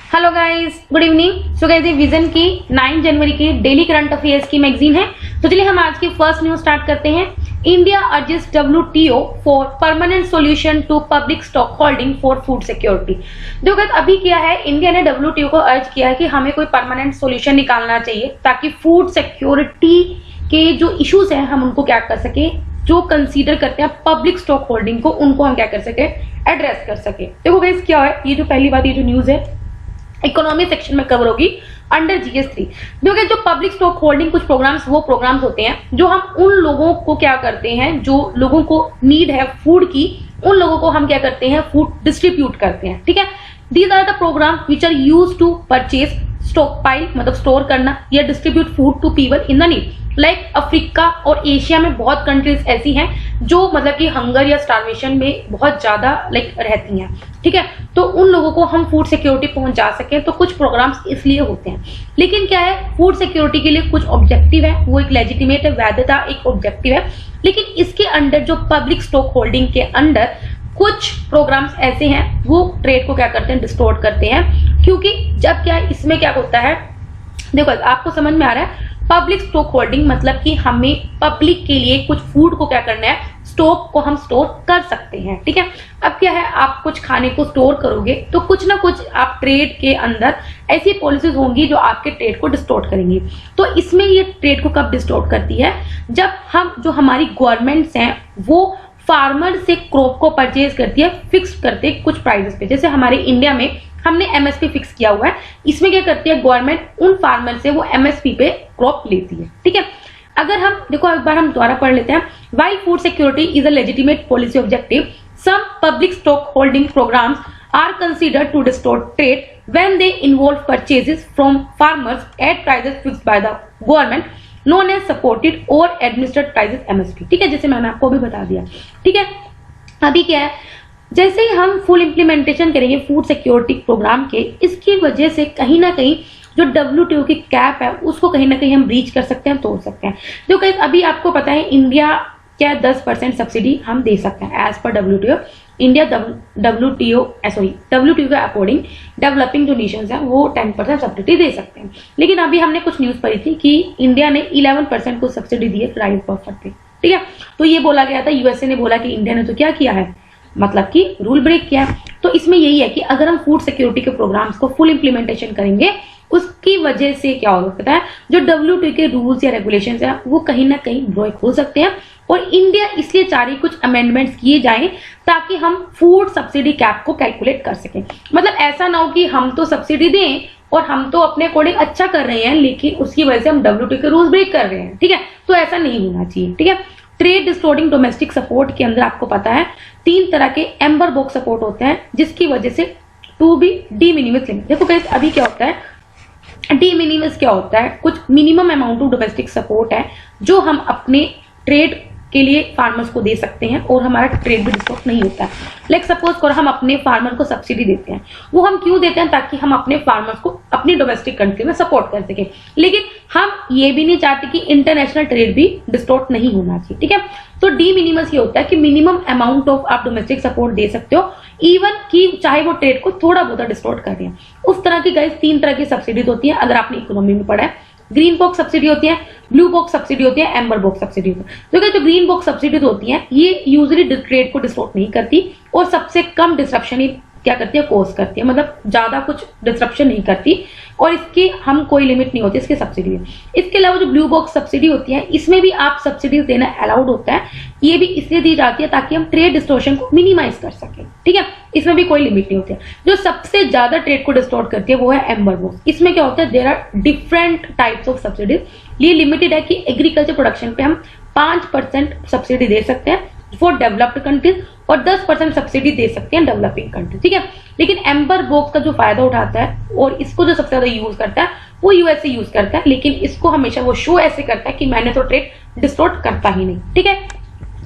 Hello guys, good evening. So guys, ये vision की 9 जनवरी की डेली करंट अफेयर्स की मैगजीन है। तो चलिए हम आज की फर्स्ट न्यूज स्टार्ट करते हैं। India urges WTO for permanent solution to public stock holding for food security. देखो गाइस, अभी क्या है, इंडिया ने WTO को अर्ज किया है कि हमें कोई परमानेंट सॉल्यूशन निकालना चाहिए ताकि फूड सिक्योरिटी के जो इश्यूज हैं हम उनको क्या कर सके, जो कंसीडर करते हैं पब्लिक स्टॉक होल्डिंग को, उनको हम क्या कर सके, एड्रेस कर सके। देखो गाइस, क्या है, ये जो पहली बात, ये जो न्यूज है इकोनॉमी सेक्शन में कवर होगी अंडर GS3। देखो जो पब्लिक स्टॉक होल्डिंग कुछ प्रोग्राम्स, वो प्रोग्राम्स होते हैं जो हम उन लोगों को क्या करते हैं, जो लोगों को नीड है फूड की, उन लोगों को हम क्या करते हैं, फूड डिस्ट्रीब्यूट करते हैं। ठीक है, these are the programme which are use to purchase stock pile, मतलब स्टोर करना, या distribute food to people in the need. Like Africa और एशिया में बहुत कंट्रीज ऐसी हैं जो मतलब कि हंगर या स्टार्वेशन में बहुत ज्यादा रहती हैं। ठीक है, तो उन लोगों को हम फूड सिक्योरिटी पहुंचा सकें, तो कुछ प्रोग्राम्स इसलिए होते हैं। लेकिन क्या है, फूड सिक्योरिटी के लिए कुछ ऑब्जेक्टिव है, वो एक लेजिटिमेट है, वैधता एक ऑब्जेक्टिव है। लेकिन इसके अंडर जो पब्लिक स्टॉक होल्डिंग के अंडर कुछ प्रोग्राम्स ऐसे हैं वो ट्रेड को क्या करते हैं, डिस्टोर्ट करते हैं। क्योंकि जब क्या इसमें क्या होता है, देखो आपको समझ में आ रहा है, पब्लिक स्टॉक होल्डिंग मतलब कि हमें पब्लिक के लिए कुछ फूड को क्या करना है, स्टॉक को हम स्टोर कर सकते हैं। ठीक है, अब क्या है, आप कुछ खाने को स्टोर करोगे तो कुछ ना कुछ आप ट्रेड के अंदर ऐसी पॉलिसीज होंगी जो आपके ट्रेड को डिस्टोर्ट करेंगी। तो इसमें ये ट्रेड को कब डिस्टोर्ट करती है, जब हम जो हमारी गवर्नमेंट्स हैं वो फार्मर से क्रॉप को परचेज करती है फिक्स करते कुछ प्राइसेस पे। जैसे हमारे इंडिया में हमने MSP फिक्स किया हुआ है, इसमें क्या करती है गवर्नमेंट, उन फार्मर से वो MSP पे क्रॉप लेती है। ठीक है, अगर हम देखो एक बार हम दोबारा पढ़ लेते हैं। While food security is a legitimate policy objective, some public stock holding programmes are considered to distort trade when they involve purchases from farmers at prices fixed by the government known as supported or administered prices MSP। ठीक है, जैसे मैंने आपको भी बता दिया। ठीक है, अभी क्या है, जैसे ही हम फुल इम्प्लीमेंटेशन करेंगे फूड सिक्योरिटी प्रोग्राम के, इसकी वजह से कहीं ना कहीं जो WTO की कैप है उसको कहीं ना कहीं हम ब्रीच कर सकते हैं, तोड़ सकते हैं। तो कहीं अभी आपको पता है इंडिया क्या 10% सब्सिडी हम दे सकते हैं as per WTO। India WTO के अकॉर्डिंग डेवलपिंग जो नेशंस हैं वो 10% सब्सिडी दे सकते हैं। लेकिन अभी हमने कुछ न्यूज पढ़ी थी कि इंडिया ने 11% को सब्सिडी दी है राइस बफर पे। ठीक है, तो ये बोला गया था, USA ने बोला कि इंडिया ने तो क्या किया है, मतलब कि रूल ब्रेक किया। तो इसमें यही है कि अगर हम फूड सिक्योरिटी के प्रोग्राम्स को फुल इंप्लीमेंटेशन करेंगे, उसकी वजह से क्या हो सकता है, जो WTO के रूल्स या रेगुलेशंस हैं वो कहीं ना कहीं ब्रेक हो सकते हैं। और इंडिया इसलिए चाह रही कुछ अमेंडमेंट्स किए जाएं ताकि हम फूड सब्सिडी कैप को कैलकुलेट कर सकें। मतलब ऐसा ना हो कि हम तो सब्सिडी दें और हम तो अपने अकॉर्डिंग अच्छा कर रहे हैं, लेकिन उसकी वजह से हम WTO के रूल्स ब्रेक कर रहे हैं। ठीक है, तो ऐसा नहीं होना चाहिए। ठीक है, ट्रेड डिस्टोर्टिंग डोमेस्टिक सपोर्ट के अंदर आपको पता है 3 तरह के एम्बर बॉक्स सपोर्ट होते हैं, जिसकी वजह से to be de minimis limit. देखो गाइस, अभी क्या होता है, डी मिनिमस क्या होता है, कुछ minimum amount of domestic support है जो हम अपने ट्रेड के लिए फार्मर्स को दे सकते हैं और हमारा ट्रेड भी डिस्टोर्ट नहीं होता है। लाइक सपोज करो हम अपने फार्मर को सब्सिडी देते हैं, वो हम क्यों देते हैं, ताकि हम अपने फार्मर्स को अपनी डोमेस्टिक कंट्री में सपोर्ट कर सकें। लेकिन हम ये भी नहीं चाहते कि इंटरनेशनल ट्रेड भी डिस्टोर्ट नहीं होना चाहिए। ठीक है, तो डी मिनिमस ये होता है कि मिनिमम अमाउंट ऑफ आप डोमेस्टिक सपोर्ट दे सकते हो, इवन कि चाहे वो ट्रेड को थोड़ा बहुत डिस्टोर्ट कर रहे हैं। उस तरह की गाइस 3 तरह की सब्सिडीज होती है, अगर आपने इकोनॉमी में पढ़ा है। ग्रीन बॉक्स सब्सिडी होती है, ब्लू बॉक्स सब्सिडी होती है, एम्बर बॉक्स सब्सिडी होती है। तो जो ग्रीन बॉक्स सब्सिडीज होती हैं ये यूजुअली ट्रेड को डिस्टोर्ट नहीं करती और सबसे कम डिस्ट्रप्शन ही क्या करती है, कोर्स करती है, मतलब ज्यादा कुछ डिस्ट्रप्शन नहीं करती और इसकी हम कोई लिमिट नहीं होती इसकी सब्सिडी में। इसके अलावा जो ब्लू बॉक्स सब्सिडी होती है, इसमें भी आप सब्सिडीज देना अलाउड होता है। ये भी इसलिए दी जाती है ताकि हम ट्रेड डिस्टोर्शन को मिनिमाइज कर सकें। ठीक है, इसमें भी कोई लिमिट नहीं होती है। जो सबसे ज्यादा ट्रेड को डिस्टोर्ट करती है वो है एम्बर बॉक्स। इसमें क्या होता है, there are different types of subsidies. ये लिमिटेड है कि एग्रीकल्चर प्रोडक्शन पे हम 5% सब्सिडी दे सकते हैं फॉर डेवलप्ड कंट्रीज और 10% सब्सिडी दे सकते हैं डेवलपिंग कंट्रीज। ठीक है, लेकिन एम्बर बॉक्स का जो फायदा उठाता है और इसको जो सबसे ज्यादा यूज करता है वो USA यूज करता है, लेकिन इसको हमेशा वो शो ऐसे करता है कि मैंने तो ट्रेड डिस्टोर्ट करता ही नहीं। ठीक है,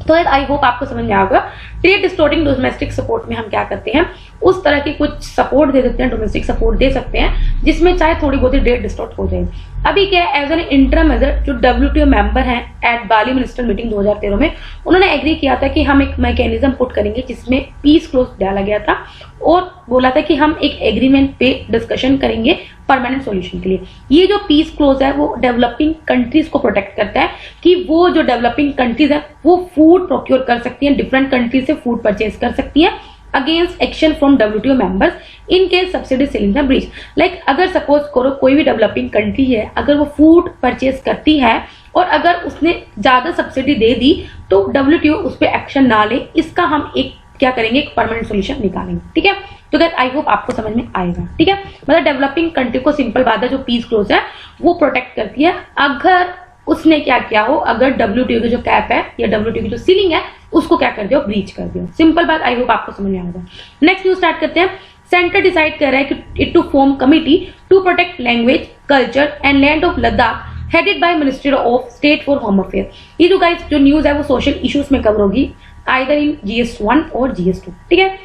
तो आई होप आपको समझ में आएगा। क्लियर डिस्टोर्टिंग डोमेस्टिक सपोर्ट में हम क्या करते हैं, उस तरह की कुछ सपोर्ट दे देते हैं, डोमेस्टिक सपोर्ट दे सकते हैं जिसमें चाहे थोड़ी बहुत डेट डिस्टोर्ट हो जाए। अभी क्या है, एज एन इंटरम मेजर जो WTO मेंबर हैं एट बाली मिनिस्टर मीटिंग 2013 में उन्होंने एग्री किया था कि हम एक मैकेनिज्म पुट करेंगे जिसमें पीस क्लोज डाला गया था और बोला था कि हम एक एग्रीमेंट पे डिस्कशन करेंगे परमानेंट सॉल्यूशन के लिए। ये जो पीस क्लोज है वो डेवलपिंग कंट्रीज को प्रोटेक्ट करता है कि वो जो डेवलपिंग कंट्रीज है वो फूड प्रोक्योर कर सकती हैं, डिफरेंट कंट्रीज से फूड परचेज कर सकती हैं against action from WTO members in case subsidy selling है ब्रीच। लाइक अगर सपोज करो कोई भी डेवलपिंग कंट्री है, अगर वो फूड परचेज करती है और अगर उसने ज्यादा सब्सिडी दे दी तो WTO उस पर एक्शन ना ले, इसका हम एक क्या करेंगे, एक परमानेंट सॉल्यूशन निकालेंगे। ठीक है, तो गाइस आई होप आपको समझ में आएगा। ठीक है, मतलब डेवलपिंग कंट्री को सिंपल बात है जो पीस क्लोज है वो प्रोटेक्ट करती है अगर उसने क्या किया हो, अगर WTO की जो कैप है या WTO की जो सीलिंग है उसको क्या कर दियो, ब्रीच कर दियो। सिंपल बात, आई होप आपको समझ में आएगा। नेक्स्ट न्यूज स्टार्ट करते हैं। सेंटर डिसाइड कर रहा है कि it to form committee to protect language, culture and land of Ladakh headed by ministry of state for home affair. ये जो गाइस जो न्यूज है वो सोशल इश्यूज में कवर होगी आइदर इन GS1 और GS2। ठीक है,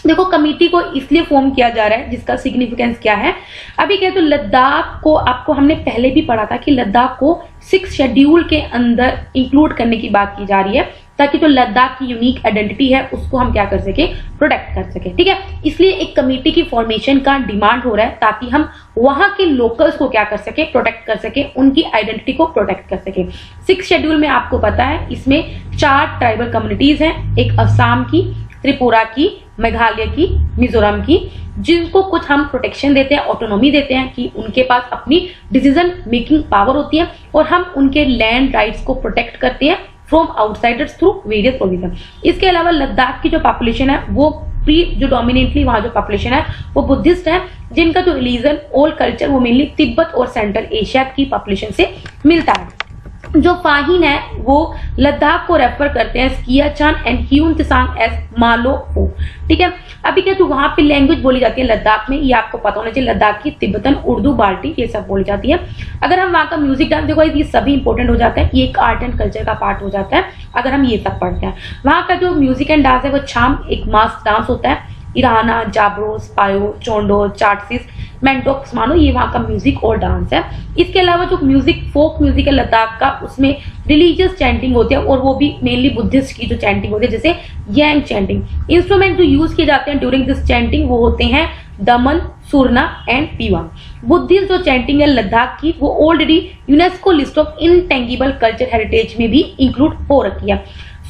देखो कमिटी को इसलिए फॉर्म किया जा रहा है जिसका सिग्निफिकेंस क्या है। अभी क्या तो लद्दाख को आपको हमने पहले भी पढ़ा था कि लद्दाख को 6 शेड्यूल के अंदर इंक्लूड करने की बात की जा रही है ताकि जो लद्दाख की यूनिक आइडेंटिटी है उसको हम क्या कर सके, प्रोटेक्ट कर सके। ठीक है, इसलिए एक कमेटी की फॉर्मेशन का डिमांड हो रहा है ताकि हम वहां के लोकल्स को क्या कर सके, प्रोटेक्ट कर सके, उनकी आइडेंटिटी को प्रोटेक्ट कर सके। 6 शेड्यूल में आपको पता है इसमें 4 ट्राइबल कम्युनिटीज हैं, एक असम की, त्रिपुरा की, मेघालय की, मिजोरम की, जिनको कुछ हम प्रोटेक्शन देते हैं, ऑटोनॉमी देते हैं कि उनके पास अपनी डिसीजन मेकिंग पावर होती है और हम उनके लैंड राइट्स को प्रोटेक्ट करते हैं from outsiders through various provision. इसके अलावा लद्दाख की जो पॉपुलेशन है वो जो डोमिनेटली वहां जो पॉपुलेशन है वो बुद्धिस्ट है, जिनका जो रिलीजन और कल्चर वो मेनली तिब्बत और सेंट्रल एशिया की पॉपुलेशन से मिलता है। जो फाहिन है वो लद्दाख को रेफर करते हैं स्कियाचान एंड ह्यूनत्सांग एज मालो हो। ठीक है, अभी क्या तो वहां पे लैंग्वेज बोली जाती है लद्दाख में, ये आपको पता होना चाहिए, लद्दाख की तिब्बतन, उर्दू, बाल्टी ये सब बोली जाती है। अगर हम वहां का म्यूजिक डांस देखो ये सभी इंपॉर्टेंट हो जाता है, ये एक आर्ट एंड कल्चर का पार्ट हो जाता है अगर हम ये सब पढ़ते हैं। वहां का जो म्यूजिक एंड डांस है वो छाम एक मास डांस होता है, इराना, जाब्रोस, पायो, चोंडो, चार्टसिस, मेंटोक्स मानो ये वहां का म्यूजिक और डांस है। इसके अलावा जो म्यूजिक फोक म्यूजिक है लद्दाख का उसमें रिलीजियस चैंटिंग होती है और वो भी मेनली बुद्धिस्ट की जो चैंटिंग होती है जैसे यांग चैंटिंग। इंस्ट्रूमेंट जो यूज किए जाते हैं ड्यूरिंग दिस चैंटिंग वो होते हैं दमन, सुरना एंड पीवा। बुद्धिस्ट जो चैंटिंग है लद्दाख की वो already UNESCO list of intangible culture heritage में भी इंक्लूड हो रखी है।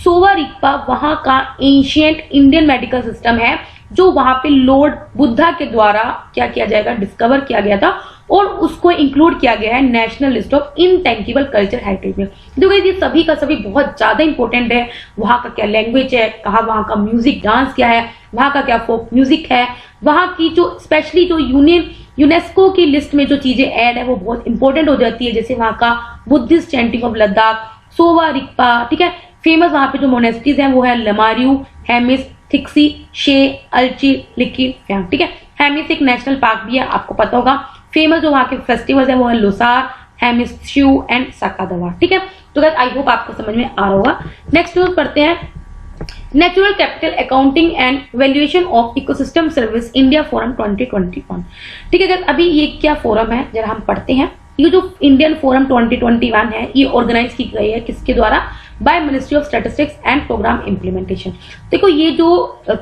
सोवा रिग्पा वहां का एंशिएंट इंडियन मेडिकल सिस्टम है जो वहां पे लॉर्ड बुद्धा के द्वारा क्या किया जाएगा, डिस्कवर किया गया था और उसको इंक्लूड किया गया है national list of intangible culture heritage में। देखो ये सभी का सभी बहुत ज्यादा इंपॉर्टेंट है, वहां का क्या लैंग्वेज है, कहा वहां का म्यूजिक डांस क्या है, वहां का क्या फोक म्यूजिक है, वहां की जो स्पेशली जो यूनेस्को की लिस्ट में जो चीजें ऐड है वो बहुत इंपॉर्टेंट हो जाती है, जैसे वहां का Buddhist chanting of Ladakh, Sowa Rigpa. ठीक है, फेमस वहां पे जो मोनेस्ट्रीज हैं वो है लमारियू, हेमिस, थिक्सी, शे, अल्ची, लिकी, फ्यांग। ठीक है, हेमिस एक नेशनल पार्क भी है आपको पता होगा। फेमस जो वहां के फेस्टिवल्स है वो है लोसार, हेमिस श्यू एंड साकादवा। ठीक है, तो गाइस आई होप आपको समझ में आ रहा होगा। नेक्स्ट न्यूज पढ़ते हैं, natural capital accounting and valuation of ecosystem service India forum 2021। ठीक है गाइस, अभी ये क्या फोरम है जरा हम पढ़ते हैं। ये जो इंडियन फोरम 2021 है ये ऑर्गेनाइज की गई है किसके द्वारा, by ministry of statistics and programme implementation. देखो ये जो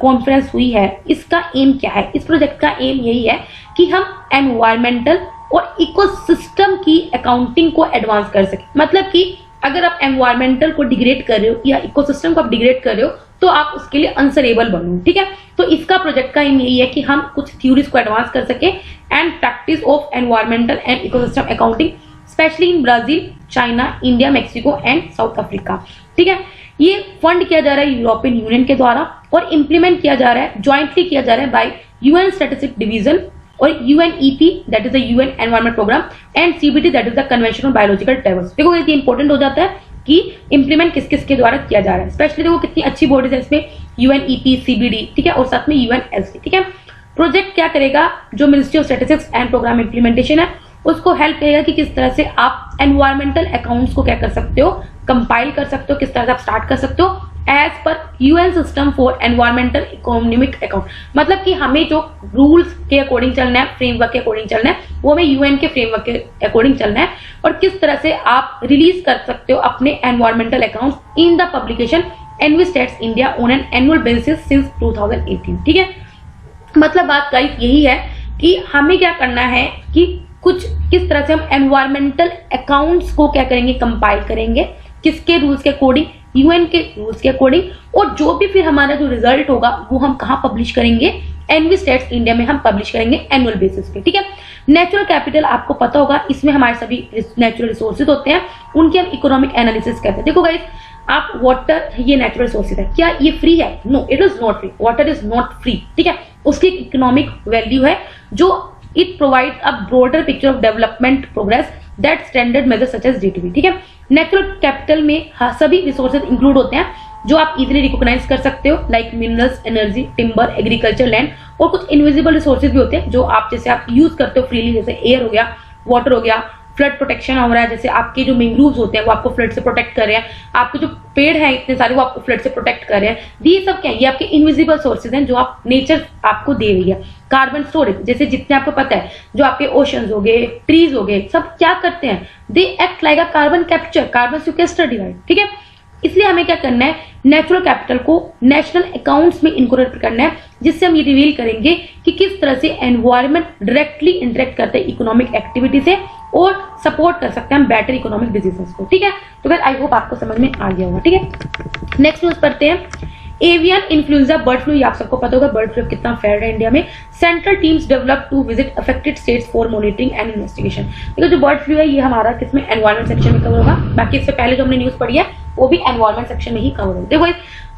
कॉन्फ्रेंस हुई है इसका एम क्या है, इस प्रोजेक्ट का एम यही है कि हम एनवायरमेंटल और इकोसिस्टम की अकाउंटिंग को एडवांस कर सके। मतलब कि अगर आप एनवायरमेंटल को डिग्रेड कर रहे हो या इकोसिस्टम को आप डिग्रेड कर रहे हो तो आप उसके लिए आंसरेबल बनो। ठीक है, तो इसका प्रोजेक्ट का एम यही है कि हम कुछ थ्योरीज को एडवांस कर सके and practice of environmental and ecosystem accounting specially in Brazil, China, India, Mexico and south Africa. ठीक है, ये फंड किया जा रहा है यूरोपियन यूनियन के द्वारा और इम्प्लीमेंट किया जा रहा है, ज्वाइंटली किया जा रहा है बाय यूएन स्टैटिस्टिक डिवीजन और UNEP that is the UN environment programme and CBD that is the convention on biological diversity. देखो ये इंपॉर्टेंट हो जाता है कि इंप्लीमेंट किस किस के द्वारा किया जा रहा है। स्पेशली देखो कितनी अच्छी बॉडीज है इसमें, UNEP, CBD, ठीक है, और साथ में UNSC। ठीक है, प्रोजेक्ट क्या करेगा, जो ministry of statistics and programme implementation है उसको हेल्प करेगा कि किस तरह से आप एनवायरमेंटल अकाउंट्स को क्या कर सकते हो, कंपाइल कर सकते हो, किस तरह से आप स्टार्ट कर सकते हो as per UN system for environmental economic account, मतलब कि हमें जो रूल्स के अकॉर्डिंग चलना है, फ्रेमवर्क के अकॉर्डिंग चलना है, वो हमें यूएन के फ्रेमवर्क के अकॉर्डिंग चलना है। और किस तरह से आप रिलीज कर सकते हो अपने environmental account in the publication EnviStats India on an annual basis since 2018। ठीक है, मतलब बात गाइस यही है कि हमें क्या करना है कि कुछ किस तरह से हम एनवायरमेंटल अकाउंट्स को क्या करेंगे, कंपाइल करेंगे, किसके रूल्स के अकॉर्डिंग, यूएन के रूल्स के अकॉर्डिंग, और जो भी फिर हमारा जो रिजल्ट होगा वो हम कहाँ पब्लिश करेंगे, एनविस्टेट्स इंडिया में हम पब्लिश करेंगे एनुअल बेसिस पे। ठीक है, नेचुरल कैपिटल आपको पता होगा, इसमें हमारे सभी नेचुरल रिसोर्सेज होते हैं, उनके हम इकोनॉमिक एनालिसिस करते हैं। देखो गाइस, आप वाटर, ये नेचुरल रिसोर्सेज है, क्या ये फ्री है? No, it is not free, water is not free. ठीक है, उसकी इकोनॉमिक वैल्यू है जो it provide a broader picture of development progress that standard measure such as GDP. ठीक है, नेचुरल कैपिटल में सभी रिसोर्सेज इंक्लूड होते हैं जो आप इजीली रिकॉग्नाइज कर सकते हो, like minerals, energy, timber, agriculture, land, और कुछ इनविजिबल रिसोर्सेज भी होते हैं जो आप जैसे आप यूज करते हो फ्रीली, जैसे एयर हो गया, वाटर हो गया, फ्लड प्रोटेक्शन हो रहा है, जैसे आपके जो मैंग्रोव्स होते हैं वो आपको फ्लड से प्रोटेक्ट कर रहे हैं, आपके जो पेड़ हैं इतने सारे वो आपको फ्लड से प्रोटेक्ट कर रहे हैं। ये सब क्या है? ये आपके इनविजिबल सोर्सेज हैं जो आप नेचर आपको दे रही है। कार्बन स्टोरेज, जैसे जितने आपको पता है, जो आपके ओशंस हो गए, ट्रीज हो गए, सब क्या करते हैं? They act like a carbon capture, carbon sequester device. ठीक है, इसलिए हमें क्या करना है, नेचुरल कैपिटल को नेशनल अकाउंट्स में इनकॉर्पोरेट करना है, जिससे हम ये रिवील करेंगे कि किस तरह से एनवायरनमेंट डायरेक्टली इंटरेक्ट करते हैं इकोनॉमिक एक्टिविटी से और सपोर्ट कर सकते हैं हम बेटर इकोनॉमिक डिसीजंस को। ठीक है, तो फिर आई होप आपको समझ में आ गया होगा। ठीक है, नेक्स्ट न्यूज पढ़ते हैं। एवियन इन्फ्लुएंजा बर्ड फ्लू, ये आप सबको पता होगा बर्ड फ्लू कितना फैल रहा है इंडिया में। Central teams develop to visit affected states for monitoring and investigation. देखो, जो बर्ड फ्लू है ये हमारा किसमें, एनवायरमेंट सेक्शन में कवर होगा, बाकी इससे पहले जो हमने न्यूज पढ़ी है वो भी एनवायरमेंट सेक्शन में ही कवर होगा। देखो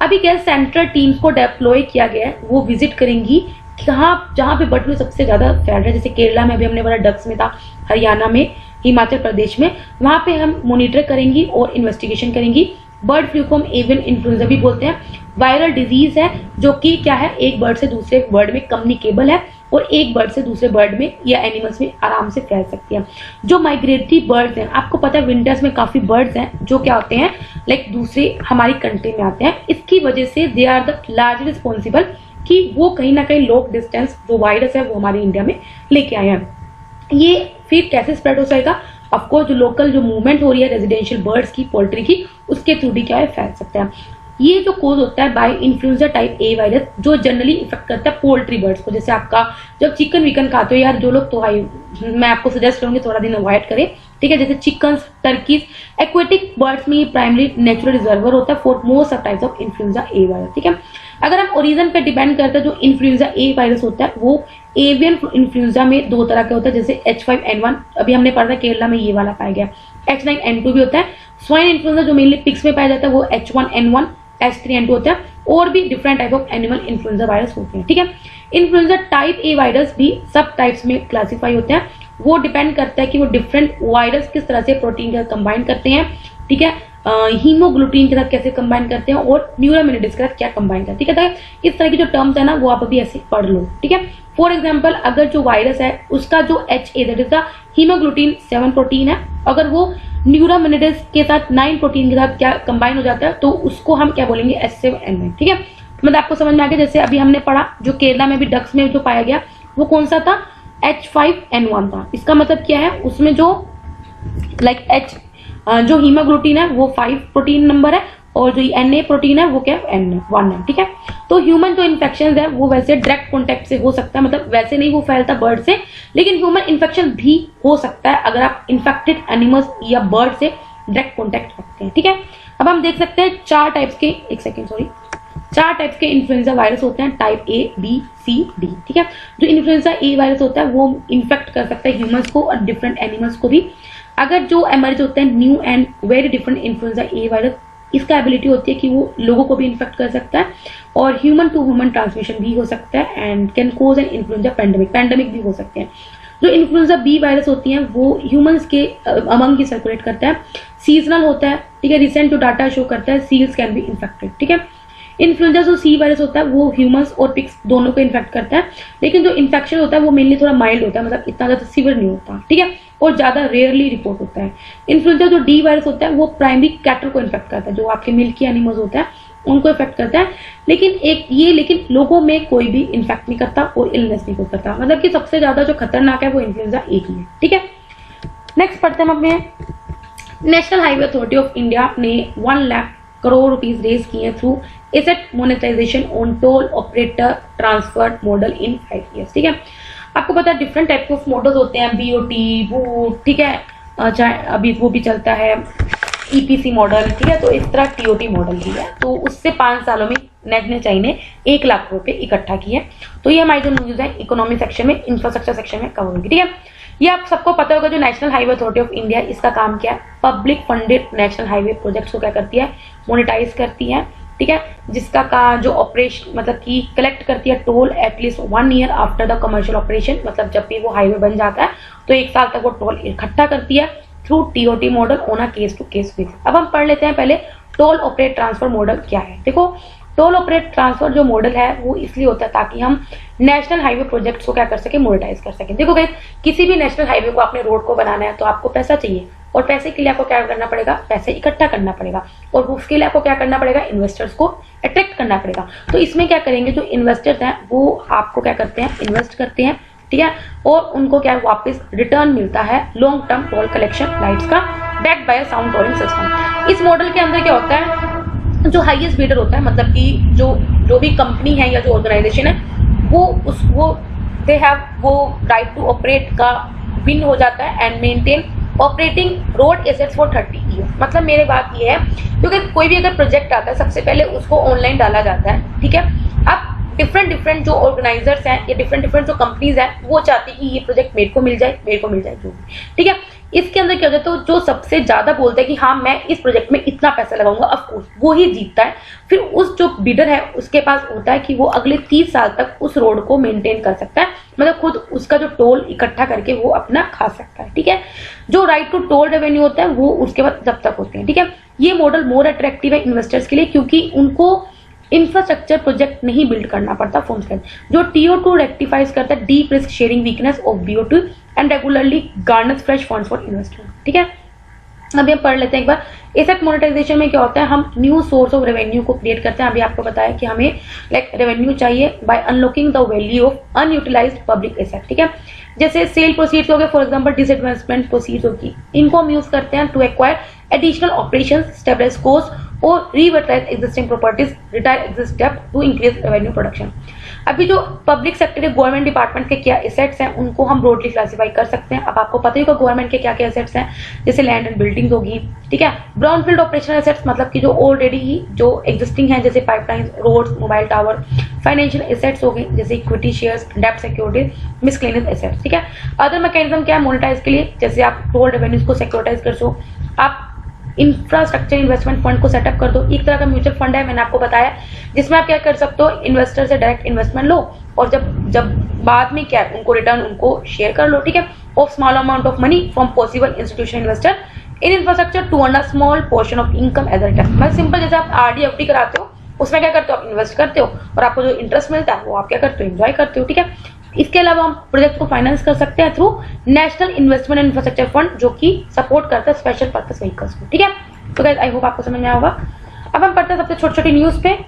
अभी क्या सेंट्रल टीम्स को डिप्लॉय किया गया है, वो विजिट करेंगी कहाँ, जहां पे बर्ड फ्लू सबसे ज्यादा फैल रहा है, जैसे केरला में अभी हमने बोला, डक्स में था, हरियाणा में, हिमाचल प्रदेश में, वहां पे हम मॉनिटर करेंगी और इन्वेस्टिगेशन करेंगी। बर्ड फ्लू को हम एवियन इन्फ्लुएंजा भी बोलते हैं। वायरल डिजीज है जो कि क्या है, एक बर्ड से दूसरे बर्ड में कम्युनिकेबल है और एक बर्ड से दूसरे बर्ड में या एनिमल्स में आराम से फैल सकती है। जो माइग्रेटरी बर्ड्स हैं, आपको पता है विंटर्स में काफी बर्ड्स हैं जो क्या होते हैं, लाइक दूसरे हमारी कंट्री में आते हैं, इसकी वजह से they are the large responsible कि वो कहीं ना कहीं लॉन्ग डिस्टेंस जो वायरस है वो हमारे इंडिया में लेके आए हैं। ये फिर कैसे स्प्रेड हो जाएगा? ऑफकोर्स जो लोकल जो मूवमेंट हो रही है रेजिडेंशियल बर्ड्स की, पोल्ट्री की, उसके थ्रू भी क्या है फैल सकता है। ये जो कोज होता है by influenza type A virus, जो जनरली इफेक्ट करता है पोल्ट्री बर्ड्स को। जैसे आपका जब चिकन विकन खाते हो यार जो लोग, तो भाई मैं आपको सजेस्ट करूंगी थोड़ा दिन अवॉइड करें। ठीक है, जैसे चिकन, टर्कीज, एक्वेटिक बर्ड्स में ये प्राइमरी नेचुरल रिजर्वर होता है for most of types of influenza A virus. ठीक है, अगर हम ओरिजिन पे डिपेंड करते हैं, जो इन्फ्लुएंजा ए वायरस होता है वो एवियन इन्फ्लुएंजा में दो तरह के होता है, जैसे H5N1 अभी हमने पढ़ा था केरला में ये वाला पाया गया, H9N2 भी होता है। स्वाइन इन्फ्लुएंजा जो मेनली पिग्स में पाया जाता है वो H1N1, H3N2 होता है, और भी different type of animal influenza virus होते हैं। ठीक है, इन्फ्लुएंजा टाइप ए वायरस भी सब टाइप्स में क्लासिफाई होते हैं, वो डिपेंड करता है कि वो डिफरेंट वायरस किस तरह से प्रोटीन का कंबाइन करते हैं। ठीक है, हीमोग्लूटिन के साथ कैसे कंबाइन करते हैं और न्यूरामिनिडेज के साथ क्या कंबाइन करते हैं। ठीक है, इस तरह की जो टर्म्स है ना वो आप अभी ऐसे पढ़ लो। ठीक है, फॉर एग्जाम्पल अगर जो वायरस है उसका जो HA that is the haemagglutinin 7 protein है, अगर वो न्यूरामिनिडेज के साथ 9 प्रोटीन के साथ क्या कंबाइन हो जाता है तो उसको हम क्या बोलेंगे, H7N9। ठीक है, मतलब आपको समझ में आ गया। जैसे अभी हमने पढ़ा जो केरला में भी डक्स में जो पाया गया वो कौन सा था, H5N1 था। इसका मतलब क्या है, उसमें जो लाइक जो हीमोग्लूटिन है वो 5 प्रोटीन नंबर है और जो Na प्रोटीन है वो क्या है, N1 है। ठीक है, तो ह्यूमन जो इन्फेक्शन है वो वैसे डायरेक्ट कॉन्टेक्ट से हो सकता है, मतलब वैसे नहीं वो फैलता बर्ड से, लेकिन ह्यूमन इन्फेक्शन भी हो सकता है अगर आप इन्फेक्टेड एनिमल्स या बर्ड से डायरेक्ट कॉन्टेक्ट रखते हैं। ठीक है, अब हम देख सकते हैं 4 टाइप्स के इन्फ्लुएंजा वायरस होते हैं, type A, B, C, D। ठीक है, जो इन्फ्लुएंजा ए वायरस होता है वो इन्फेक्ट कर सकता है ह्यूमंस को और डिफरेंट एनिमल्स को भी। अगर जो एमर्ज होते हैं new and very different influenza A virus, इसका एबिलिटी होती है कि वो लोगों को भी इन्फेक्ट कर सकता है और ह्यूमन टू ह्यूमन ट्रांसमिशन भी हो सकता है and can cause an influenza pandemic भी हो सकते हैं। जो इन्फ्लुएंजा बी वायरस होती हैं वो ह्यूमंस के अमंग ही सर्कुलेट करता है, सीजनल होता है। ठीक है, रिसेंट जो डाटा शो करता है सील्स कैन बी इन्फेक्टेड। ठीक है, इन्फ्लुएंजा जो सी वायरस होता है वो ह्यूमंस और पिग्स दोनों को इन्फेक्ट करता है, लेकिन जो इन्फेक्शन होता है वो मेनली थोड़ा माइल्ड होता है, मतलब इतना ज्यादा सीवियर नहीं होता। ठीक है, और ज्यादा रेयरली रिपोर्ट होता है। इन्फ्लुएंजा जो डी वायरस होता है वो प्राइमरी कैटल को इन्फेक्ट करता है, जो आपके मिल्की एनिमल्स होता है उनको इफेक्ट करता है, लेकिन लोगों में कोई भी इन्फेक्ट नहीं करता और इलनेस नहीं करता। मतलब कि सबसे ज्यादा जो खतरनाक है वो इन्फ्लुएंजा एक ही है, ठीक है। नेक्स्ट पढ़ते हैं हम अपने national highway authority of India ने 1 लाख करोड़ रुपीज रेज किए हैं through asset monetisation on toll operator transfer model in 5 years, ठीक है। आपको पता है डिफरेंट टाइप के मॉडल होते हैं, बीओटी, बूट, ठीक है, चाहे अभी वो भी चलता है ईपीसी मॉडल, ठीक है। तो इस तरह टीओटी मॉडल भी है। तो उससे 5 सालों में नेशनल ने 1 लाख रुपए इकट्ठा किए। तो ये हमारी जो न्यूज है इकोनॉमी सेक्शन में, इंफ्रास्ट्रक्चर सेक्शन में कवर होगी, ठीक है। ये आप सबको पता होगा जो national highway authority of India, इसका काम क्या है, public funded national highway projects को क्या करती है, मोनेटाइज करती है, ठीक है। जिसका का जो ऑपरेशन मतलब कि कलेक्ट करती है toll at least 1 year after the commercial operation, मतलब जब भी वो हाईवे बन जाता है तो 1 साल तक वो टोल इकट्ठा करती है through TOT model on a case to case basis. अब हम पढ़ लेते हैं पहले टोल ऑपरेट ट्रांसफर मॉडल क्या है। देखो टोल ऑपरेट ट्रांसफर जो मॉडल है वो इसलिए होता है ताकि हम नेशनल हाईवे प्रोजेक्ट्स को क्या कर सके, मोनेटाइज कर सकें। देखो गाइस, किसी भी नेशनल हाईवे को अपने रोड को बनाना है तो आपको पैसा चाहिए, और पैसे के लिए आपको क्या करना पड़ेगा, पैसे इकट्ठा करना पड़ेगा, और उसके लिए आपको क्या करना पड़ेगा, इन्वेस्टर्स को अट्रैक्ट करना पड़ेगा। तो इसमें क्या करेंगे, जो इन्वेस्टर्स हैं वो आपको क्या करते हैं, इन्वेस्ट करते हैं, ठीक है, और उनको क्या वापस रिटर्न मिलता है long term toll collection rights का, backed by sound tolling system. इस मॉडल के अंदर क्या होता है, जो हाईएस्ट बिडर होता है, मतलब कि जो भी कंपनी है या जो ऑर्गेनाइजेशन है वो दे हैव वो राइट टू ऑपरेट का विन हो जाता है and maintain operating road assets for 30 years। मतलब मेरी बात ये है, क्योंकि कोई भी अगर प्रोजेक्ट आता है सबसे पहले उसको ऑनलाइन डाला जाता है, ठीक है। अब डिफरेंट जो ऑर्गेनाइजर्स हैं या डिफरेंट जो कंपनीज हैं वो चाहती है कि ये प्रोजेक्ट मेरे को मिल जाए जो भी, ठीक है। इसके अंदर क्या होता है, तो जो सबसे ज्यादा बोलता है कि हाँ मैं इस प्रोजेक्ट में इतना पैसा लगाऊंगा, ऑफ कोर्स वो ही जीतता है। फिर उस जो बिडर है उसके पास होता है कि वो अगले 30 साल तक उस रोड को मेंटेन कर सकता है, मतलब खुद उसका जो टोल इकट्ठा करके वो अपना खा सकता है, ठीक है। जो राइट टू टोल रेवेन्यू होता है वो उसके बाद जब तक होते हैं, ठीक है। ये मॉडल मोर अट्रैक्टिव है इन्वेस्टर्स के लिए क्योंकि उनको इंफ्रास्ट्रक्चर प्रोजेक्ट नहीं बिल्ड करना पड़ता फ्रॉम स्क्रैच। जो TO2 रेक्टिफाइज करता है deep risk sharing weakness of BOT and regularly garners fresh funds for investment, ठीक है। अभी हम पढ़ लेते हैं एक बार। एसेट मोनेटाइजेशन में क्या होता है, हम न्यू सोर्स ऑफ रेवेन्यू को क्रिएट करते हैं। अभी आपको बताया कि हमें रेवेन्यू चाहिए by unlocking the value of unutilised public asset, ठीक है। जैसे सेल प्रोसीड्स हो गए, फॉर एग्जांपल डिसइन्वेस्टमेंट प्रोसीड्स होगी, इनको हम यूज करते हैं to acquire additional operations, stabilise cost और revitalise existing properties, retire exist डेब्ट टू इंक्रीज रेवेन्यू प्रोडक्शन। अभी जो पब्लिक सेक्टर के गवर्नमेंट डिपार्टमेंट के क्या एसेट्स हैं उनको हम ब्रॉडली क्लासिफाई कर सकते हैं। अब आपको पता ही होगा गवर्नमेंट के क्या क्या एसेट्स हैं, जैसे लैंड एंड बिल्डिंग होगी, ठीक है। ब्राउनफील्ड ऑपरेशनल एसेट्स मतलब कि जो ऑलरेडी ही जो एग्जिस्टिंग है, जैसे pipeline, roads, mobile tower. Financial assets हो गए जैसे इक्विटी शेयर्स, डेब्ट सिक्योरिटीज, मिसलेनियस एसेट्स, ठीक है। अदर मैकेनिज्म क्या है मोनेटाइज के लिए, जैसे आप टोल रेवेन्यूज को सिक्योरिटाइज कर सो, आप इंफ्रास्ट्रक्चर इन्वेस्टमेंट फंड को सेटअप कर दो। एक तरह का म्यूचुअल फंड है, मैंने आपको बताया, जिसमें आप क्या कर सकते हो, इन्वेस्टर से डायरेक्ट इन्वेस्टमेंट लो और जब बाद में क्या उनको रिटर्न उनको शेयर कर लो, ठीक है, of small amount of money from possible institution investor in infrastructure to earn a small portion of income as return. मतलब सिंपल, जैसे आप RD FD कराते हो, उसमें क्या करते हो, आप इन्वेस्ट करते हो और आपको जो इंटरेस्ट मिलता है वो आप क्या करते हो, एंजॉय करते हो, ठीक है। इसके अलावा हम प्रोजेक्ट को फाइनेंस कर सकते हैं through national investment and infrastructure fund, जो कि सपोर्ट करता है स्पेशल पर्पस व्हीकल्स को, ठीक है। तो गाइस आई होप आपको समझ में आया होगा। अब हम पढ़ते हैं सबसे छोटी छोटी न्यूज पे,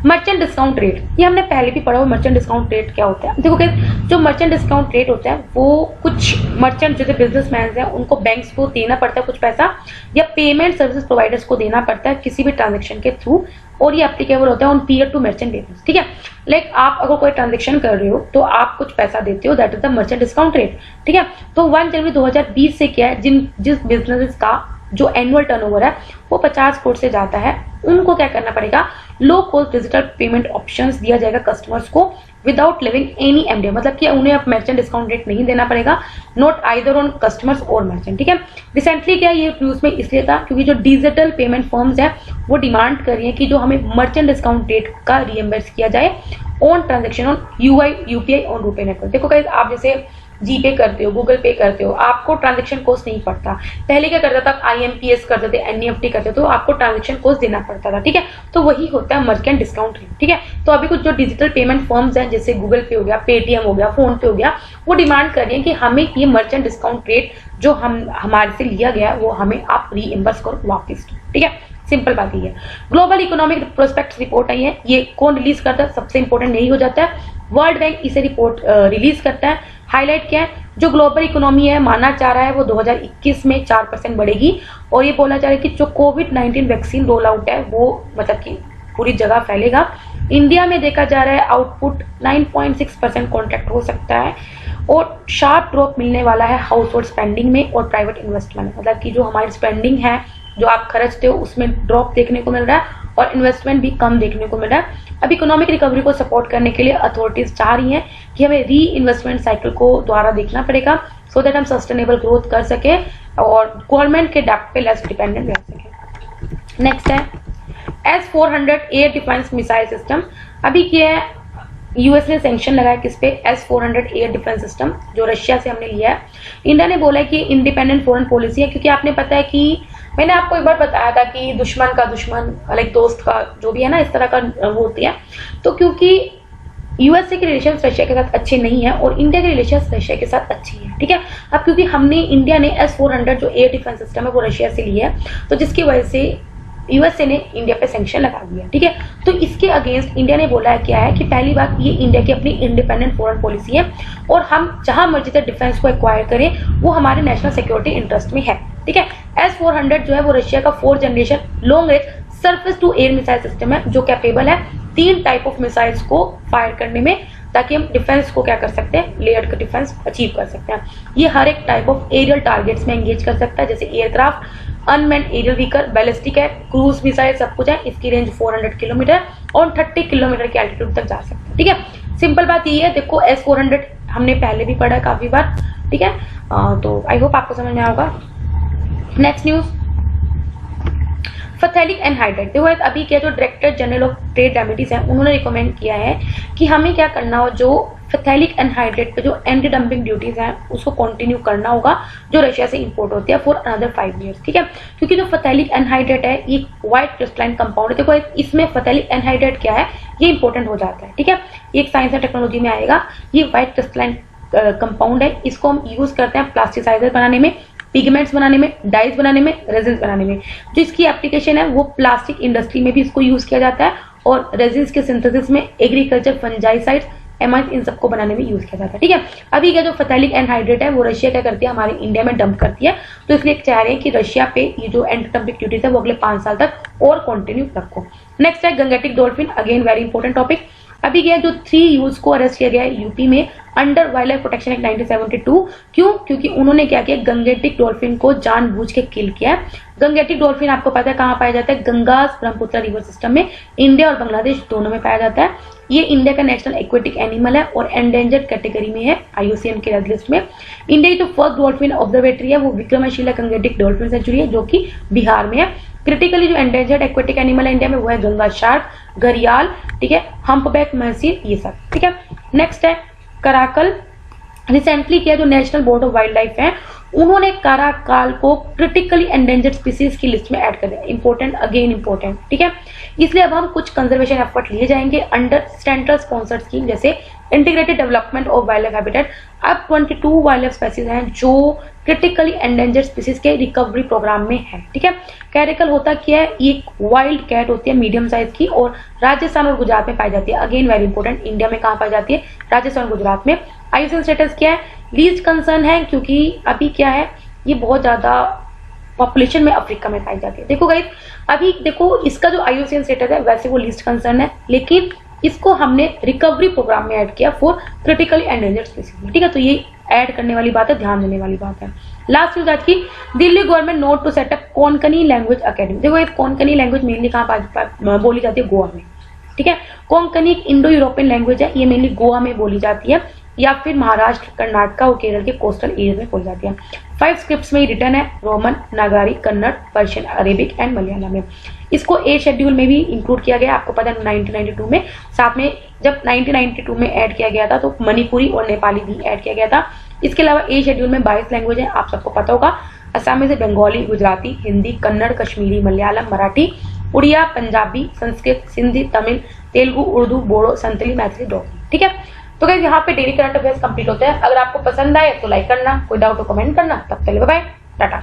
मर्चेंट डिस्काउंट रेट। ये हमने पहले भी पढ़ा हुआ, मर्चेंट डिस्काउंट रेट क्या होता है। देखो गाइस, जो मर्चेंट डिस्काउंट रेट होता है वो कुछ मर्चेंट जैसे बिजनेसमैन हैं उनको बैंक्स को देना पड़ता है कुछ पैसा, या पेमेंट सर्विस प्रोवाइडर्स को देना पड़ता है किसी भी ट्रांजेक्शन के थ्रू, और ये एप्लीकेबल होता है on peer to merchant basis, ठीक है। लाइक आप अगर कोई ट्रांजेक्शन कर रहे हो तो आप कुछ पैसा देते हो, that is the merchant discount rate, ठीक है। तो 1 जनवरी 2020 से क्या है, जिस बिजनेस का जो एनुअल टर्नओवर है वो 50 करोड़ से जाता है, उनको क्या करना पड़ेगा, low cost digital payment options दिया जाएगा कस्टमर्स को विदाउट लिविंग एनी MDF, मतलब कि उन्हें अब मर्चेंट डिस्काउंट रेट नहीं देना पड़ेगा, नॉट आइदर ऑन कस्टमर्स और मर्चेंट, ठीक है। रिसेंटली क्या ये न्यूज में इसलिए था क्योंकि जो डिजिटल पेमेंट फर्म्स है वो डिमांड कर रही है कि जो हमें मर्चेंट डिस्काउंट रेट का रीइंबर्स किया जाए on transaction on UPI on RuPay network. देखो गाइस, आप जैसे जीपे करते हो, गूगल पे करते हो, आपको ट्रांजेक्शन कॉस्ट नहीं पड़ता। पहले क्या करता था, IMPS करते थे, NEFT करते थे, तो आपको ट्रांजेक्शन कॉस्ट देना पड़ता था, ठीक है। तो वही होता है मर्चेंट डिस्काउंट रेट, ठीक है। तो अभी कुछ जो डिजिटल पेमेंट फर्म्स हैं जैसे गूगल पे हो गया, पेटीएम हो गया, फोन पे हो गया, वो डिमांड कर रही है कि हमें ये मर्चेंट डिस्काउंट रेट जो हमारे से लिया गया वो हमें आप रीइंबर्स करो वापस, ठीक है। सिंपल बात ही है। ग्लोबल इकोनॉमिक प्रोस्पेक्ट्स रिपोर्ट आई है, ये कौन रिलीज करता है? सबसे इंपॉर्टेंट यही हो जाता है, वर्ल्ड बैंक इसे रिपोर्ट रिलीज करता है। हाईलाइट क्या है? जो ग्लोबल इकोनॉमी है माना जा रहा है वो 2021 में 4% बढ़ेगी, और ये बोला जा रहा है कि जो कोविड-19 वैक्सीन रोल आउट है वो मतलब कि पूरी जगह फैलेगा। इंडिया में देखा जा रहा है आउटपुट 9.6% कॉन्ट्रैक्ट हो सकता है, और शार्प ड्रॉप मिलने वाला है हाउस होल्ड स्पेंडिंग में और प्राइवेट इन्वेस्टमेंट, मतलब कि जो हमारी स्पेंडिंग है जो आप खर्चते हो उसमें ड्रॉप देखने को मिल रहा है और इन्वेस्टमेंट भी कम देखने को मिल रहा है। अब इकोनॉमिक रिकवरी को सपोर्ट करने के लिए अथॉरिटीज चाह रही हैं कि हमें री इन्वेस्टमेंट साइकिल को दोबारा देखना पड़ेगा, सो दैट हम सस्टेनेबल ग्रोथ कर सके और गवर्नमेंट के डेप्ट पे लेस डिपेंडेंट रह सके। नेक्स्ट है S-400 air defence missile system. अभी क्या है, यूएस ने सैंक्शन लगाया किस पे? S-400 एयर डिफेंस सिस्टम, जो रशिया से हमने लिया है। इंडिया ने बोला है कि इंडिपेंडेंट फॉरेन पॉलिसी है, क्योंकि आपने पता है कि मैंने आपको एक बार बताया था कि दुश्मन का दुश्मन लाइक दोस्त का जो भी है ना, इस तरह का वो होती है। तो क्योंकि यूएसए के रिलेशंस रशिया के साथ अच्छे नहीं है और इंडिया के रिलेशंस रशिया के साथ अच्छे हैं, ठीक है। अब क्योंकि इंडिया ने S-400 जो एयर डिफेंस सिस्टम है वो रशिया से लिया है, तो जिसकी वजह से यूएसए ने इंडिया पे सैंक्शन लगा दिया, ठीक है। तो इसके अगेंस्ट इंडिया ने बोला है क्या है कि पहली बात ये इंडिया की अपनी इंडिपेंडेंट फॉरेन पॉलिसी है और हम जहां मर्जी से डिफेंस को एक्वायर करें वो हमारे नेशनल सिक्योरिटी इंटरेस्ट में है, ठीक है। S-400 जो है वो रशिया का 4th generation long range surface to air missile system है, जो कैपेबल है 3 टाइप ऑफ मिसाइल्स को फायर करने में, ताकि हम डिफेंस को क्या कर सकते हैं, लेयर्ड डिफेंस अचीव कर सकते हैं। ये हर एक टाइप ऑफ एरियल टारगेट्स में एंगेज कर सकता है, जैसे aircraft, unmanned aerial vehicle, ballistic है, क्रूज मिसाइल, सब कुछ है। इसकी रेंज 400 किलोमीटर और 30 किलोमीटर की एल्टीट्यूड तक जा सकते हैं, ठीक है। सिंपल बात ये है, देखो S-400 हमने पहले भी पढ़ा है काफी बार, ठीक है। तो आई होप आपको समझ में आएगा। Next news, phthalic anhydride. देखो अभी क्या, जो director general of trade remedies है उन्होंने रिकमेंड किया है कि हमें क्या करना हो, जो फथैलिक एनहाइड्रेट पे जो एंटी डंपिंग ड्यूटीज हैं उसको कंटिन्यू करना होगा, जो रशिया से इंपोर्ट होती है फॉर अनदर 5 years, ठीक है। क्योंकि जो फथैलिक एनहाइड्रेट है ये व्हाइट क्रिस्टलाइन कंपाउंड है। देखो इसमें फथैलिक एनहाइड्रेट क्या है, ये इंपॉर्टेंट हो जाता है, ठीक है। ये एक साइंस एंड टेक्नोलॉजी में आएगा। ये व्हाइट क्रिस्टलाइन कंपाउंड है, इसको हम यूज करते हैं प्लास्टिसाइजर बनाने में, पिगमेंट्स बनाने में, डाइज बनाने में, रेजिन्स बनाने में। जो इसकी एप्लीकेशन है वो प्लास्टिक इंडस्ट्री में भी इसको यूज किया जाता है और रेजिन्स के सिंथेसिस में, एग्रीकल्चर, फंजाइसाइड्स, एमाइंस, इन सबको बनाने में यूज किया जाता है, ठीक है। अभी क्या जो फथैलिक एनहाइड्रेट है वो रशिया क्या करती है, हमारे इंडिया में डंप करती है, तो इसलिए चाह रहे हैं कि रशिया पे ये जो एंटी डंपिंग ड्यूटीज है वो अगले 5 साल तक और कंटिन्यू रखो। नेक्स्ट है Gangetic dolphin, again very important topic. अभी क्या जो 3 यूज को अरेस्ट किया गया है यूपी में under wild life protection act 1972। क्यों? क्योंकि उन्होंने क्या किया, गंगेटिक डॉल्फिन को जानबूझ के किल किया है। गंगेटिक डॉल्फिन आपको पता है कहाँ पाया जाता है, गंगास ब्रह्मपुत्र रिवर सिस्टम में, इंडिया और बांग्लादेश दोनों में पाया जाता है। ये इंडिया का नेशनल एक्वेटिक एनिमल है और एंडेंजर्ड कैटेगरी में है IUCN के रेड लिस्ट में। इंडिया की जो फर्स्ट डॉल्फिन ऑब्जर्वेटरी है वो विक्रमशिला गंगेटिक डॉल्फिन सेंचुरी है, जो कि बिहार में है। क्रिटिकली जो एंडेंजर्ड एक्वेटिक एनिमल है इंडिया में वो है गंगा शार्क, घड़ियाल, ठीक है, हम्पबैक महसीर, ये सब, ठीक है। नेक्स्ट है कराकल। रिसेंटली किया जो national board of wild life है उन्होंने कराकाल को क्रिटिकली एंडेंजर्ड स्पीसीज की लिस्ट में ऐड कर दिया। इंपॉर्टेंट, अगेन इंपॉर्टेंट, ठीक है। इसलिए अब हम कुछ कंजर्वेशन एफर्ट लिए जाएंगे अंडर सेंट्रल स्पॉन्सर्ड स्कीम, जैसे integrated development of wild life habitat. अब 22 वाइल्ड लाइफ स्पीसीज हैं जो क्रिटिकली एंडेंजर्ड स्पीसीज के रिकवरी प्रोग्राम में है, ठीक है। कैरिकल होता क्या है, ये वाइल्ड कैट होती है मीडियम साइज की और राजस्थान और गुजरात में पाई जाती है। अगेन वेरी इंपॉर्टेंट, इंडिया में कहाँ पाई जाती है, राजस्थान और गुजरात में। IUCN स्टेटस क्या है, लीस्ट कंसर्न है, क्योंकि अभी क्या है ये बहुत ज्यादा पॉपुलेशन में अफ्रीका में पाई जाती है। देखो गाइस, अभी देखो इसका जो IUCN स्टेटस है वैसे वो लीस्ट कंसर्न है, लेकिन इसको हमने रिकवरी प्रोग्राम में ऐड किया फॉर क्रिटिकली एंडेंजर्ड स्पीसीज, ठीक है। तो ये ऐड करने वाली बात है, ध्यान देने वाली बात है। लास्ट न्यूज आज की, Delhi government note to set up Konkani language academy. देखो ये कोंकणी लैंग्वेज मेनली कहाँ बोली जाती है, गोवा में, ठीक है। कोंकणी इंडो यूरोपियन लैंग्वेज है, ये मेनली गोवा में बोली जाती है या फिर महाराष्ट्र, कर्नाटक और केरल के कोस्टल एरिया में बोली जाती है। 5 स्क्रिप्ट्स में रिटर्न है, Roman, Nagari, Kannada, Persian, Arabic and Malayalam में। इसको ए शेड्यूल में भी इंक्लूड किया गया, आपको पता है 1992 में। साथ में जब 1992 में ऐड किया गया था तो मणिपुरी और नेपाली भी ऐड किया गया था। इसके अलावा ए शेड्यूल में 22 लैंग्वेज है, आप सबको पता होगा। असम से बंगाली, गुजराती, हिंदी, कन्नड़, कश्मीरी, मलयालम, मराठी, उड़िया, पंजाबी, संस्कृत, सिंधी, तमिल, तेलुगु, उर्दू, बोडो, संतली, मैथिली, डोगरी, ठीक है। तो गाइस यहाँ पे डेली करंट अफेयर्स कंप्लीट होते हैं। अगर आपको पसंद आए तो लाइक करना, कोई डाउट तो कमेंट करना। तब तक बाय बाय, टाटा।